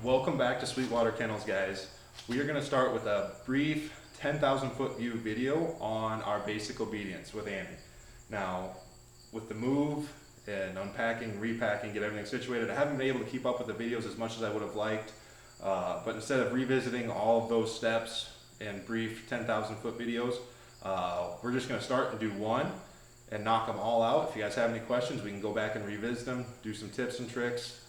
Welcome back to Sweetwater Kennels, guys. We are going to start with a brief 10,000 foot view video on our basic obedience with Andy. Now, with the move and unpacking, repacking, get everything situated, I haven't been able to keep up with the videos as much as I would have liked, but instead of revisiting all of those steps in brief 10,000 foot videos, we're just going to start and do one and knock them all out. If you guys have any questions, we can go back and revisit them, do some tips and tricks,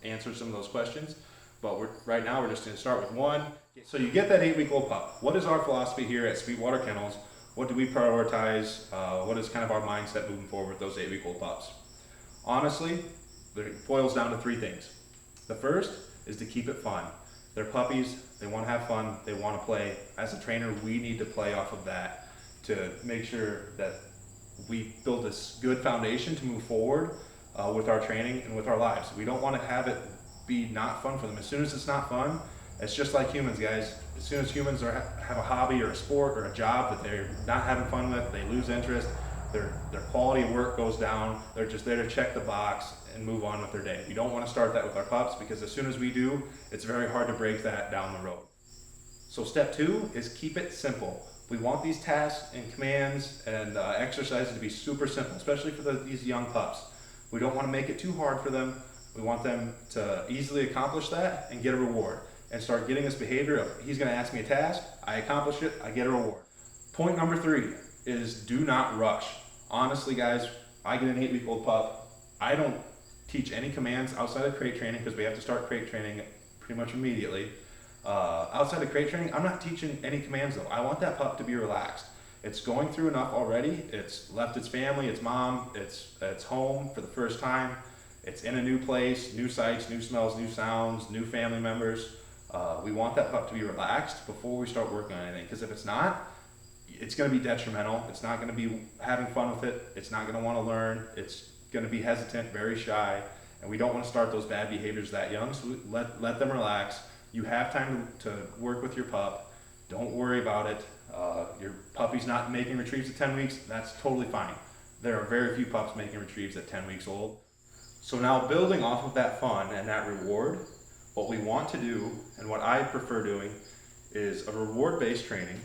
answer some of those questions. But right now we're just going to start with one. So you get that 8-week-old pup. What is our philosophy here at Sweetwater Kennels? What do we kind of our mindset moving forward with those 8-week-old pups? Honestly, it boils down to three things. The first is to keep it fun. They're puppies, they want to have fun, they want to play. As a trainer, we need to play off of that to make sure that we build this good foundation to move forward with our training and with our lives. We don't want to have it be not fun for them. As soon as it's not fun, it's just like humans, guys. As soon as humans have a hobby or a sport or a job that they're not having fun with, they lose interest, their quality of work goes down, they're just there to check the box and move on with their day. We don't want to start that with our pups, because as soon as we do, it's very hard to break that down the road. So step two is keep it simple. We want these tasks and commands and exercises to be super simple, especially for these young pups. We don't want to make it too hard for them. We want them to easily accomplish that and get a reward and start getting this behavior of, he's going to ask me a task, I accomplish it, I get a reward. Point number three is do not rush. Honestly, guys, I get an 8-week-old pup. I don't teach any commands outside of crate training, because we have to start crate training pretty much immediately. Outside of crate training, I'm not teaching any commands though. I want that pup to be relaxed. It's going through enough already. It's left its family, its mom, its home for the first time. It's in a new place, new sights, new smells, new sounds, new family members. We want that pup to be relaxed before we start working on anything, because if it's not, it's going to be detrimental. It's not going to be having fun with it. It's not going to want to learn. It's going to be hesitant, very shy, and we don't want to start those bad behaviors that young, so let them relax. You have time to work with your pup. Don't worry about it. Your puppy's not making retrieves at 10 weeks. That's totally fine. There are very few pups making retrieves at 10 weeks old. So now, building off of that fun and that reward, what we want to do, and what I prefer doing, is a reward-based training.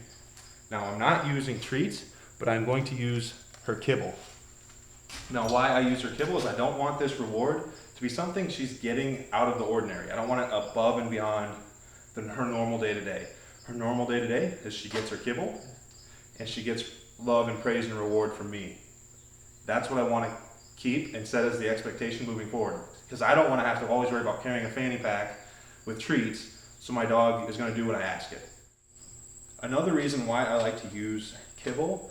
Now, I'm not using treats, but I'm going to use her kibble. Now, why I use her kibble is I don't want this reward to be something she's getting out of the ordinary. I don't want it above and beyond her normal day-to-day. Her normal day-to-day is she gets her kibble, and she gets love and praise and reward from me. That's what I want to keep and set as the expectation moving forward, because I don't want to have to always worry about carrying a fanny pack with treats, so my dog is going to do what I ask it. Another reason why I like to use kibble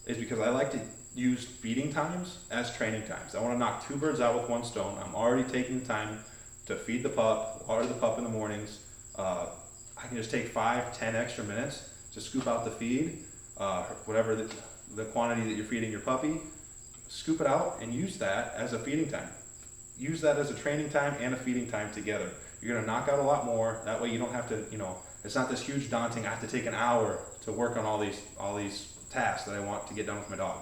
is because I like to use feeding times as training times. I want to knock two birds out with one stone. I'm already taking the time to feed the pup, water the pup in the mornings. I can just take 5-10 extra minutes to scoop out the feed, whatever the quantity that you're feeding your puppy. Scoop it out and use that as a feeding time. Use that as a training time and a feeding time together. You're going to knock out a lot more. That way you don't have to, it's not this huge daunting, I have to take an hour to work on all these tasks that I want to get done with my dog.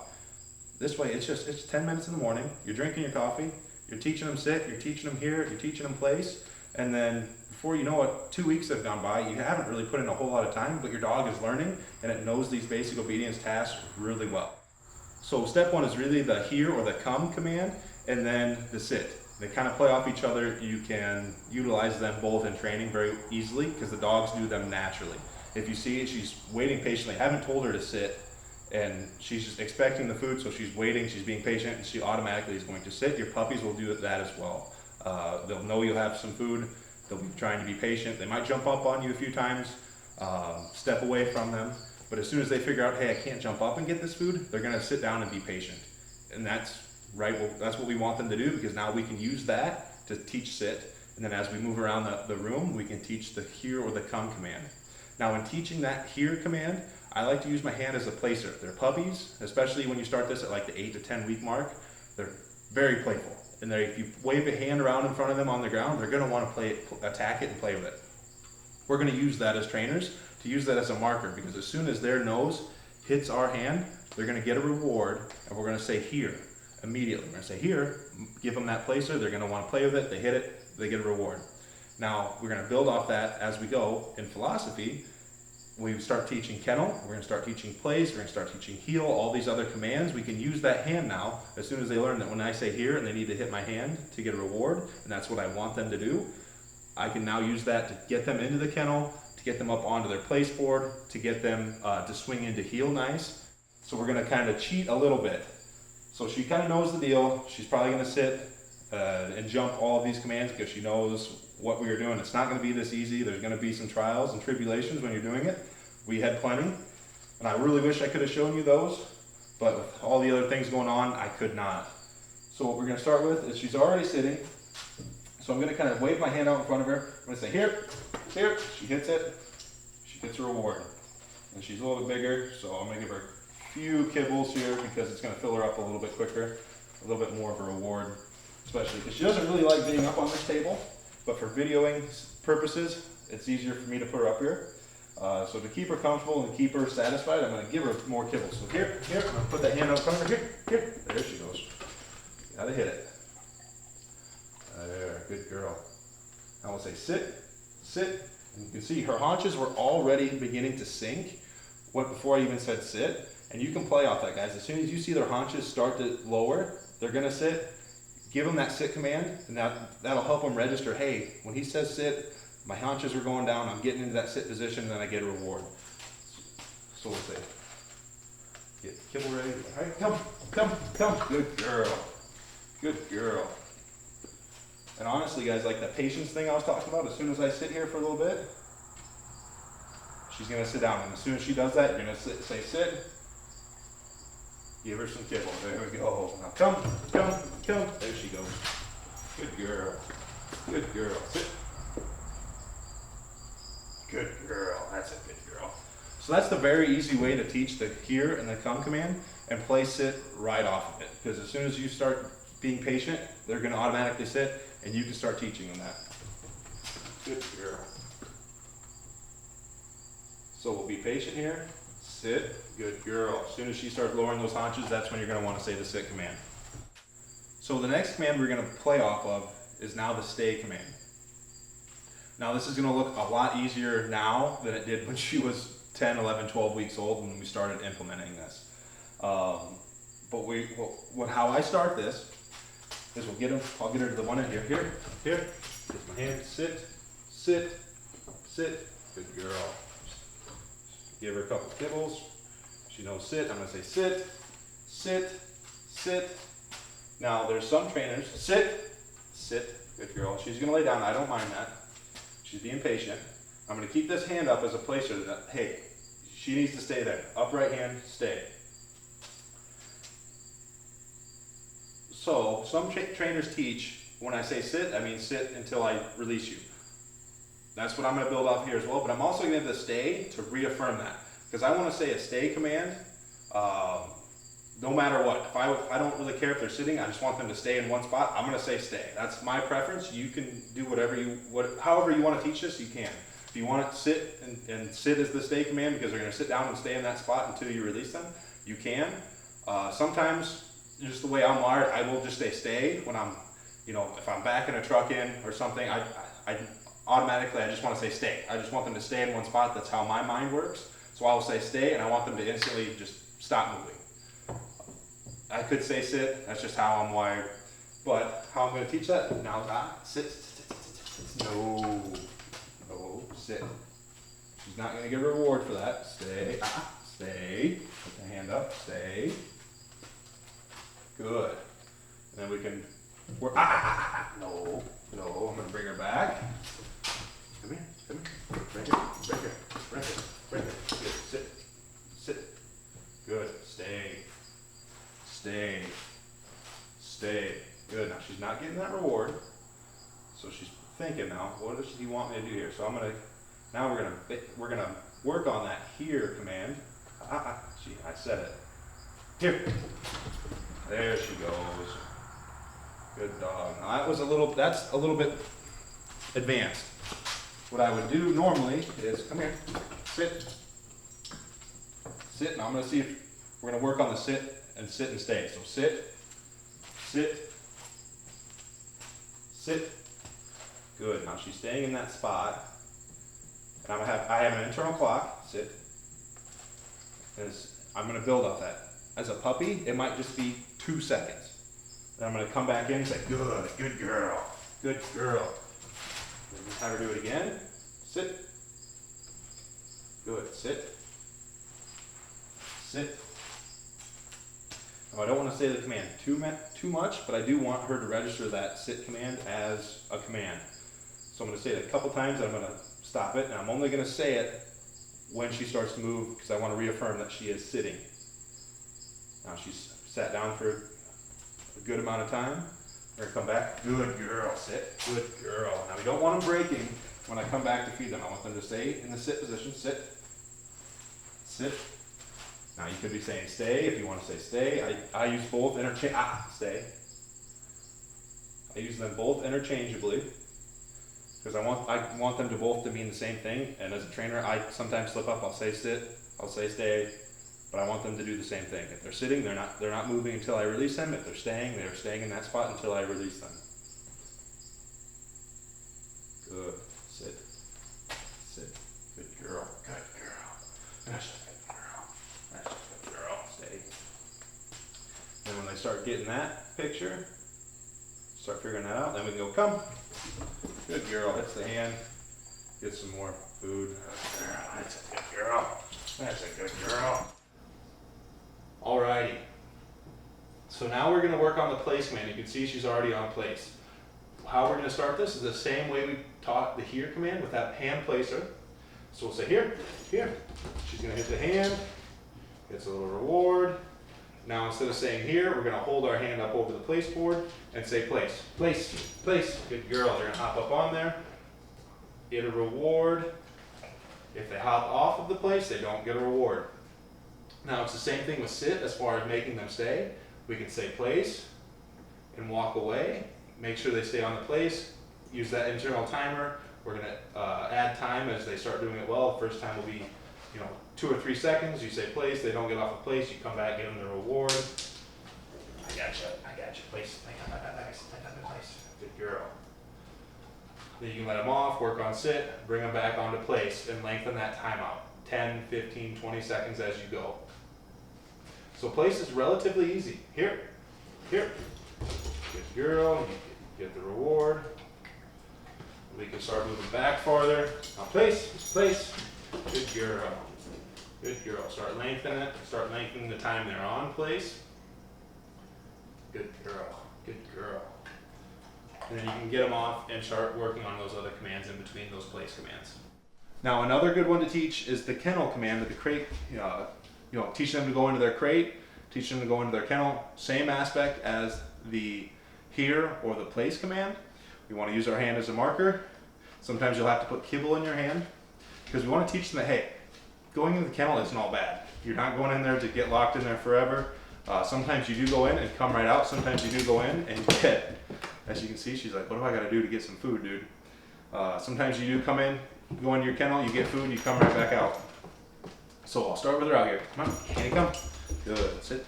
This way, it's 10 minutes in the morning. You're drinking your coffee. You're teaching them sit. You're teaching them here. You're teaching them place. And then before you know it, 2 weeks have gone by. You haven't really put in a whole lot of time, but your dog is learning and it knows these basic obedience tasks really well. So step one is really the here or the come command, and then the sit. They kind of play off each other. You can utilize them both in training very easily, because the dogs do them naturally. If you see she's waiting patiently, I haven't told her to sit, and she's just expecting the food, so she's waiting, she's being patient, and she automatically is going to sit. Your puppies will do that as well. They'll know you'll have some food. They'll be trying to be patient. They might jump up on you a few times, step away from them. But as soon as they figure out, hey, I can't jump up and get this food, they're going to sit down and be patient. And that's what we want them to do, because now we can use that to teach sit. And then as we move around the room, we can teach the here or the come command. Now, in teaching that here command, I like to use my hand as a placer. They're puppies, especially when you start this at like the 8 to 10 week mark. They're very playful. And if you wave a hand around in front of them on the ground, they're going to want to attack it and play with it. we're gonna use that as trainers, to use that as a marker, because as soon as their nose hits our hand, they're gonna get a reward, and we're gonna say here, immediately. We're gonna say here, give them that placer, they're gonna wanna play with it, they hit it, they get a reward. Now, we're gonna build off that as we go in philosophy. We start teaching kennel, we're gonna start teaching place, we're gonna start teaching heel, all these other commands. We can use that hand now, as soon as they learn that when I say here and they need to hit my hand to get a reward, and that's what I want them to do, I can now use that to get them into the kennel, to get them up onto their place board, to get them to swing into heel nice. So we're gonna kind of cheat a little bit. So she kind of knows the deal. She's probably gonna sit and jump all of these commands because she knows what we are doing. It's not going to be this easy. There's going to be some trials and tribulations when you're doing it. We had plenty, and I really wish I could have shown you those, but with all the other things going on, I could not. So what we're going to start with is she's already sitting, so I'm going to kind of wave my hand out in front of her. I'm going to say here, here. She hits it. She gets a reward, and she's a little bit bigger, so I'm going to give her a few kibbles here because it's going to fill her up a little bit quicker, a little bit more of a reward, especially because she doesn't really like being up on this table. But for videoing purposes, it's easier for me to put her up here. So to keep her comfortable and keep her satisfied, I'm going to give her more kibbles. So here, I'm going to put that hand up front of her. Here. There she goes. Gotta hit it. There, good girl. Now we'll say sit. And you can see her haunches were already beginning to sink before I even said sit. And you can play off that, guys. As soon as you see their haunches start to lower, they're going to sit. Give them that sit command, and that'll help them register, hey, when he says sit, my haunches are going down, I'm getting into that sit position, and then I get a reward. So we'll say, get kibble ready. All right, come. Good girl. And honestly, guys, like the patience thing I was talking about, as soon as I sit here for a little bit, she's going to sit down. And as soon as she does that, you're going to say sit. Give her some kibble. There we go. Now come. There she goes. Good girl. Sit. Good girl. That's a good girl. So that's the very easy way to teach the here and the come command and play sit right off of it. Because as soon as you start being patient, they're going to automatically sit, and you can start teaching them that. Good girl. So we'll be patient here. Sit, good girl. As soon as she starts lowering those haunches, that's when you're going to want to say the sit command. So the next command we're going to play off of is now the stay command. Now this is going to look a lot easier now than it did when she was 10, 11, 12 weeks old when we started implementing this. But how I start this is I'll get her to the one in here. Here. Get my hand, sit. Good girl. Give her a couple kibbles. She knows sit. I'm going to say sit. Now there's some trainers, sit, good girl. She's going to lay down. I don't mind that. She's being patient. I'm going to keep this hand up as a placer that, hey, she needs to stay there. Upright hand, stay. So some trainers teach, when I say sit, I mean sit until I release you. That's what I'm going to build off here as well, but I'm also going to have the stay to reaffirm that. Because I want to say a stay command, no matter what. If I don't really care if they're sitting, I just want them to stay in one spot, I'm going to say stay. That's my preference. You can do however you want to teach this, you can. If you want to sit and sit as the stay command because they're going to sit down and stay in that spot until you release them, you can. Sometimes, just the way I'm wired, I will just say stay when I'm, if I'm backing a truck in or something, I automatically, I just want to say stay. I just want them to stay in one spot. That's how my mind works. So I will say stay, and I want them to instantly just stop moving. I could say sit. That's just how I'm wired. But how I'm going to teach that? Now, sit. No, sit. She's not going to get a reward for that. Stay. Put the hand up. Stay. Good. And then we can work. No. I'm going to bring her back. Come here. Right here. Good. Sit. Good. Stay. Good. Now she's not getting that reward. So she's thinking now, what does he want me to do here? So we're gonna work on that here command. I said it. Here. There she goes. Good dog. Now that's a little bit advanced. what I would do normally is, come here, sit, sit, and I'm gonna see if, we're gonna work on the sit and stay. So sit, sit, sit. Good, now she's staying in that spot. And I have an internal clock, sit. I'm gonna build off that. As a puppy, it might just be 2 seconds. Then I'm gonna come back in and say, good girl, good girl. Then just have her do it again. Sit. Good, sit. Sit. Now I don't want to say the command too much, but I do want her to register that sit command as a command. So I'm going to say it a couple times, and I'm going to stop it, and I'm only going to say it when she starts to move, because I want to reaffirm that she is sitting. Now she's sat down for a good amount of time. We're going to come back. Good girl, sit. Good girl. Now we don't want them breaking when I come back to feed them. I want them to stay in the sit position. Sit. Sit. Now you could be saying stay if you want to say stay. I use both stay. I use them both interchangeably because I want them to both to mean the same thing. And as a trainer, I sometimes slip up. I'll say sit. I'll say stay. But I want them to do the same thing. If they're sitting, they're not moving until I release them. If they're staying in that spot until I release them. Good. Sit. Sit. Good girl. Good girl. That's a good girl. That's a good girl. Stay. Then when they start getting that picture, start figuring that out, then we can go, come. Good girl. Hits the hand. Get some more food. Good girl. That's a good girl. That's a good girl. Alrighty. So now we're going to work on the place command. You can see she's already on place. How we're going to start this is the same way we taught the here command with that hand placer. So we'll say here, here. She's going to hit the hand, gets a little reward. Now instead of saying here, we're going to hold our hand up over the place board and say place, place, place. Good girl. They're going to hop up on there, get a reward. If they hop off of the place, they don't get a reward. Now it's the same thing with sit as far as making them stay. We can say place and walk away. Make sure they stay on the place. Use that internal timer. We're going to add time as they start doing it well. The first time will be 2 or 3 seconds. You say place, they don't get off the place. You come back, give them the reward. I got you. Place. I got the place. Good girl. Then you can let them off, work on sit, bring them back onto place, and lengthen that time out. 10, 15, 20 seconds as you go. So place is relatively easy. Here, here. Good girl, you get the reward. We can start moving back farther. Now place, place. Good girl. Good girl. Start lengthening it. Start lengthening the time they're on place. Good girl. Good girl. And then you can get them off and start working on those other commands in between those place commands. Now another good one to teach is the kennel command with the crate. Teach them to go into their crate, teach them to go into their kennel. Same aspect as the here or the place command. We want to use our hand as a marker. Sometimes you'll have to put kibble in your hand because we want to teach them that, hey, going into the kennel isn't all bad. You're not going in there to get locked in there forever. Sometimes you do go in and come right out. Sometimes you do go in and get, as you can see, she's like, what do I got to do to get some food, dude? Sometimes you do come in, go into your kennel, you get food, you come right back out. So I'll start with her out here. Come on, can you come? Good. Sit.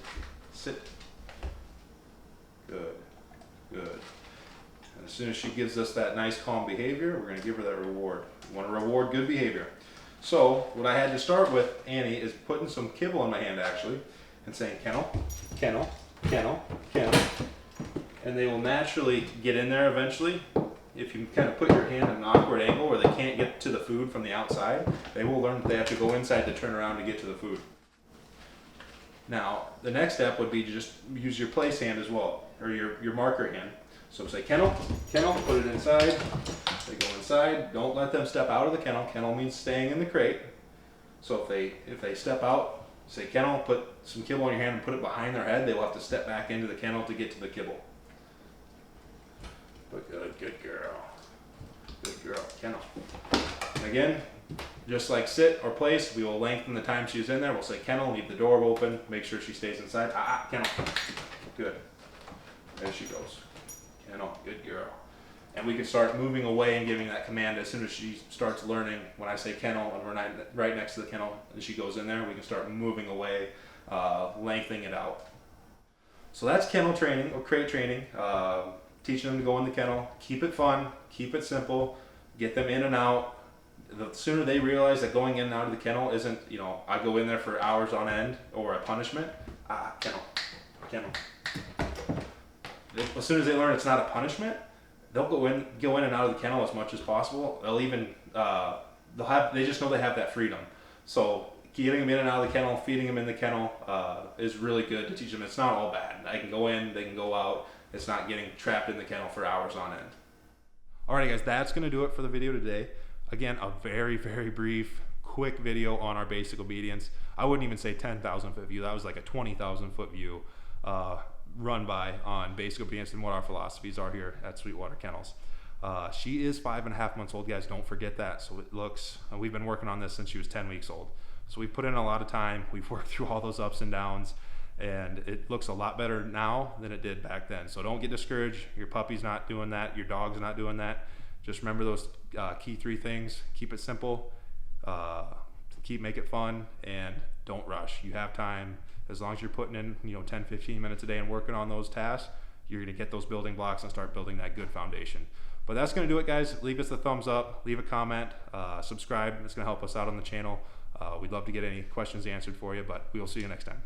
Sit. Good. Good. And as soon as she gives us that nice calm behavior, we're going to give her that reward. We want to reward good behavior. So what I had to start with, Annie, is putting some kibble in my hand actually, and saying kennel, kennel, kennel, kennel. And they will naturally get in there eventually. If you kind of put your hand at an awkward angle where they can't get to the food from the outside, they will learn that they have to go inside to turn around to get to the food. Now, the next step would be to just use your place hand as well, or your marker hand. So say kennel, kennel, put it inside. They go inside. Don't let them step out of the kennel. Kennel means staying in the crate. So if they step out, say kennel, put some kibble in your hand and put it behind their head. They will have to step back into the kennel to get to the kibble. But good girl. Good girl. Kennel. And again, just like sit or place, we will lengthen the time she's in there. We'll say kennel, leave the door open, make sure she stays inside. Kennel. Good. There she goes. Kennel. Good girl. and we can start moving away and giving that command as soon as she starts learning. When I say kennel and we're right next to the kennel and she goes in there, we can start moving away, lengthening it out. So that's kennel training or crate training. Teaching them to go in the kennel, keep it fun, keep it simple, get them in and out. The sooner they realize that going in and out of the kennel isn't, you know, I go in there for hours on end or a punishment. Kennel. As soon as they learn it's not a punishment, they'll go in and out of the kennel as much as possible. They'll even they just know they have that freedom. So getting them in and out of the kennel, feeding them in the kennel is really good to teach them it's not all bad. They can go in, they can go out. It's not getting trapped in the kennel for hours on end. Alrighty guys, that's gonna do it for the video today. Again, a very, very brief, quick video on our basic obedience. I wouldn't even say 10,000 foot view. That was like a 20,000 foot view run by on basic obedience and what our philosophies are here at Sweetwater Kennels. She is 5.5 months old, guys. Don't forget that. So it looks, we've been working on this since she was 10 weeks old. So we put in a lot of time. We've worked through all those ups and downs, and it looks a lot better now than it did back then. So don't get discouraged. Your puppy's not doing that. Your dog's not doing that. Just remember those key 3 things. Keep it simple, make it fun, and don't rush. You have time. As long as you're putting in 10, 15 minutes a day and working on those tasks, you're gonna get those building blocks and start building that good foundation. But that's gonna do it, guys. Leave us a thumbs up, leave a comment, subscribe. It's gonna help us out on the channel. We'd love to get any questions answered for you, but we'll see you next time.